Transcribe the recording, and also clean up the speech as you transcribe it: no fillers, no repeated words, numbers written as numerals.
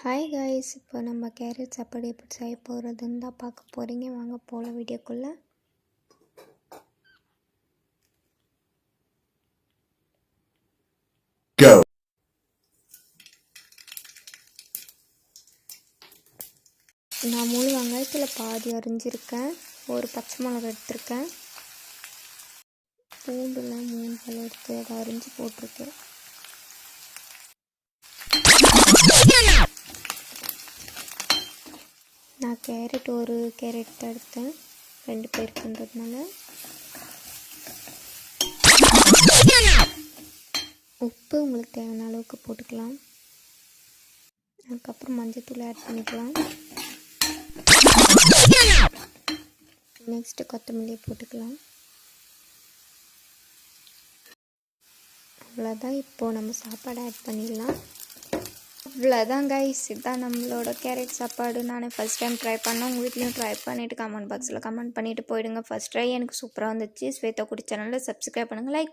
Hi guys, இப்போ நம்ம carrot சாப்பாடு எப்படி செய்ய போகிறதுன்னு தான் பார்க்க போகிறீங்க. வாங்க போகலாம் வீடியோக்குள்ளே. நான் முழு வெங்காயத்தில் பாதி அரிஞ்சிருக்கேன். ஒரு பச்சை மிளகா எடுத்திருக்கேன். பூண்டில் 3 பழம் எடுத்து அதை அரிஞ்சு போட்டிருக்கேன். நான் ஒரு கேரட் எடுத்தேன், 2 பேருக்குன்றதுனால. உப்பு உங்களுக்கு தேவையான அளவுக்கு போட்டுக்கலாம். அதுக்கப்புறம் மஞ்சத்தூள் ஆட் பண்ணிக்கலாம். நெக்ஸ்ட்டு கொத்தமல்லியை போட்டுக்கலாம். அவ்வளோதான். இப்போது நம்ம சாப்பாடு ஆட் பண்ணிடலாம். அவ்வளோதான் கைஸ், இதுதான் நம்மளோட கேரட் சாப்பாடு. நான் ஃபஸ்ட் டைம் ட்ரை பண்ணேன். உங்கள் வீட்லேயும் ட்ரை பண்ணிவிட்டு கமெண்ட் பாக்ஸில் கமெண்ட் பண்ணிவிட்டு போயிடுங்க. ஃபஸ்ட் ட்ரை எனக்கு சூப்பராக வந்துச்சு. ஸ்வேதா குட்டி சேனலில் சப்ஸ்கிரைப் பண்ணுங்கள், லைக்